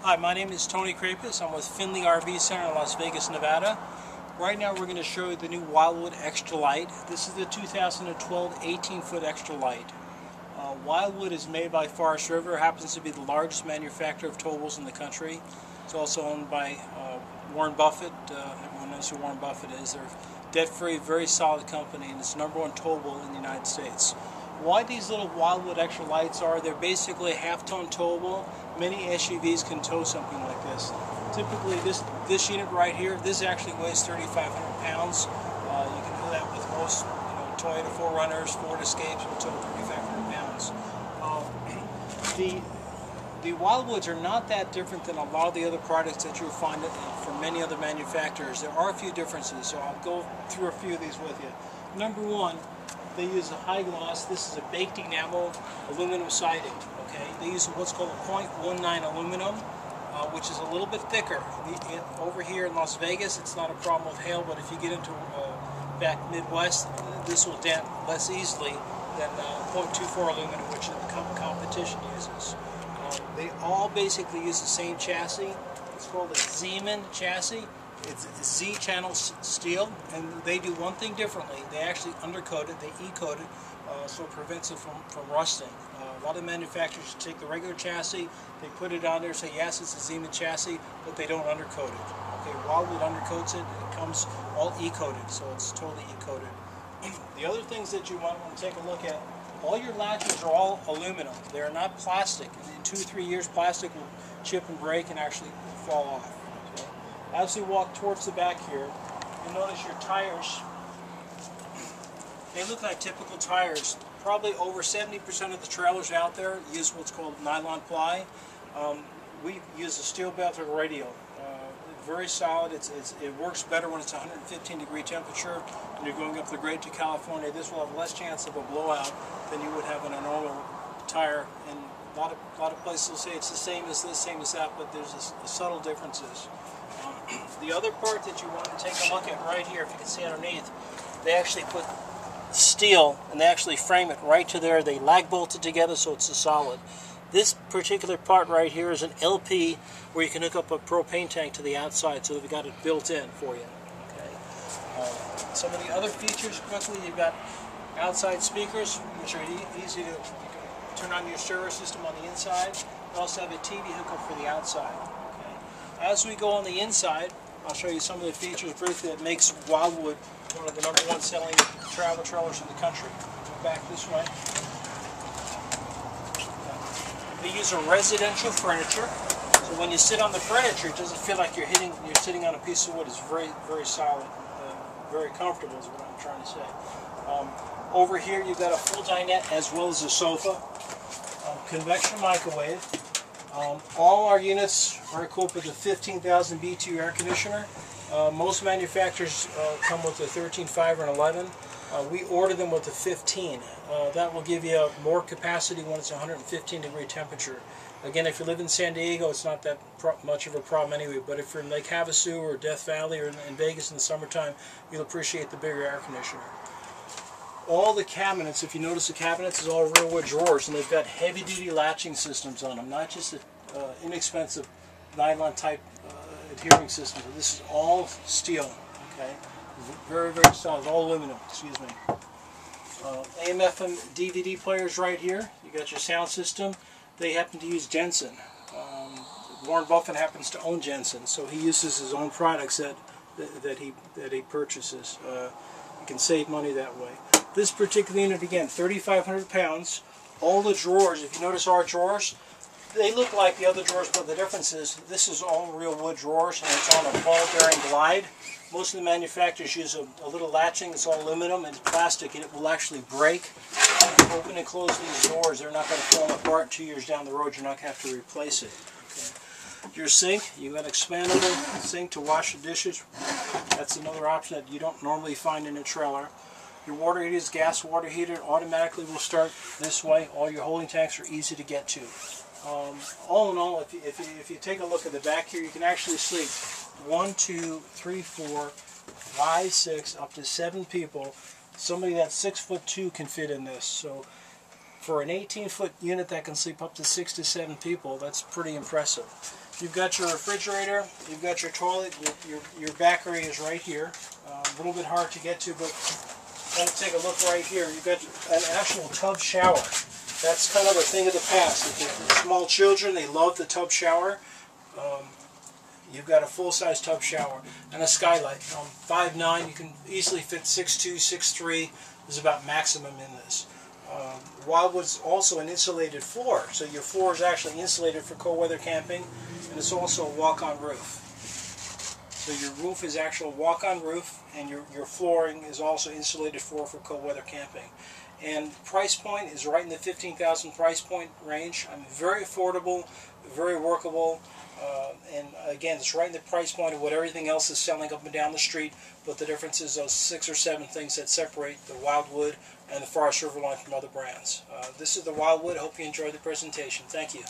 Hi, my name is Tony Krapis. I'm with Findlay RV Center in Las Vegas, Nevada. Right now we're going to show you the new Wildwood Extra Lite. This is the 2012 18-foot Extra Lite. Wildwood is made by Forest River, happens to be the largest manufacturer of towables in the country. It's also owned by Warren Buffett. Everyone knows who Warren Buffett is. They're debt-free, very solid company, and it's the #1 towable in the United States. Why these little Wildwood Extra Lites are, they're basically a half-ton towable. Many SUVs can tow something like this. Typically this unit right here, this actually weighs 3,500 pounds. You can do that with most Toyota 4Runners, Ford Escapes will tow 3,500 pounds. The Wildwoods are not that different than a lot of the other products that you'll find from many other manufacturers. There are a few differences, so I'll go through a few of these with you. Number one, they use a high gloss. This is a baked enamel aluminum siding. Okay, they use what's called a 0.19 aluminum, which is a little bit thicker. Over here in Las Vegas, it's not a problem with hail, but if you get into back Midwest, this will damp less easily than 0.24 aluminum, which the competition uses. They all basically use the same chassis. It's called a Zeman chassis. It's Z-channel steel, and they do one thing differently. They actually undercoat it, they E-coat it, so it prevents it from rusting. A lot of manufacturers take the regular chassis, they put it on there, say yes, it's a Zeman chassis, but they don't undercoat it. Okay, Wildwood undercoats it, it comes all E-coated, so it's totally E-coated. The other things that you might want to take a look at, all your latches are all aluminum. They are not plastic. In 2 or 3 years, plastic will chip and break and actually fall off. Okay? As we walk towards the back here, you'll notice your tires, they look like typical tires. Probably over 70% of the trailers out there use what's called nylon ply. We use a steel belted radial. Very solid. It works better when it's 115-degree temperature and you're going up the grade to California. This will have less chance of a blowout than you would have in a normal tire. And a lot of places will say it's the same as this, same as that, but there's subtle differences. The other part that you want to take a look at right here, if you can see underneath, they actually put steel and they actually frame it right to there. They lag bolt it together so it's a solid. This particular part right here is an LP where you can hook up a propane tank to the outside, so they've got it built in for you. Okay. Some of the other features quickly, you've got outside speakers, which are easy to turn on your stereo system on the inside. You also have a TV hookup for the outside. Okay. As we go on the inside, I'll show you some of the features briefly that makes Wildwood one of the #1 selling travel trailers in the country. Go back this way. They use a residential furniture, so when you sit on the furniture, it doesn't feel like you're sitting on a piece of wood. It's very, very solid, very comfortable is what I'm trying to say. Over here, you've got a full dinette as well as a sofa, convection microwave. All our units are equipped with a 15,000 BTU air conditioner. Most manufacturers come with a 13.5 or an 11. We order them with a 15. That will give you more capacity when it's 115-degree temperature. Again, if you live in San Diego, it's not that much of a problem anyway, but if you're in Lake Havasu or Death Valley or in Vegas in the summertime, you'll appreciate the bigger air conditioner. All the cabinets, if you notice the cabinets, is all real wood drawers, and they've got heavy-duty latching systems on them, not just an inexpensive nylon type adhering system. This is all steel, okay? Very, very solid, all aluminum, excuse me. AM/FM DVD players right here. You got your sound system. They happen to use Jensen. Warren Buffett happens to own Jensen, so he uses his own products that he purchases. You can save money that way. This particular unit, again, 3,500 pounds. All the drawers, if you notice our drawers, they look like the other drawers, but the difference is this is all real wood drawers, and it's on a ball-bearing glide. Most of the manufacturers use a little latching. It's all aluminum and plastic, and it will actually break. If you open and close these doors, they're not going to fall apart 2 years down the road. You're not going to have to replace it. Okay. Your sink, you've got an expandable sink to wash the dishes. That's another option that you don't normally find in a trailer. Your water heater is gas water heater. Automatically will start this way. All your holding tanks are easy to get to. All in all, if you take a look at the back here, you can actually sleep 1, 2, 3, 4, 5, 6, up to 7 people. Somebody that's 6'2" can fit in this. So For an 18-foot unit that can sleep up to 6 to 7 people, that's pretty impressive. You've got your refrigerator, you've got your toilet, your back area is right here. A little bit hard to get to, but kind of take a look right here. You've got an actual tub shower. That's kind of a thing of the past. If you're small children, they love the tub shower. You've got a full-size tub shower and a skylight. 5'9", you can easily fit 6'2", 6'3", is about maximum in this. Wildwood's also an insulated floor, so your floor is actually insulated for cold weather camping, and it's also a walk-on roof. So your roof is actual walk-on roof, and your flooring is also insulated for cold weather camping. And price point is right in the $15,000 price point range. Very affordable, very workable, and again, it's right in the price point of what everything else is selling up and down the street, but the difference is those 6 or 7 things that separate the Wildwood and the Forest River line from other brands. This is the Wildwood. I hope you enjoyed the presentation. Thank you.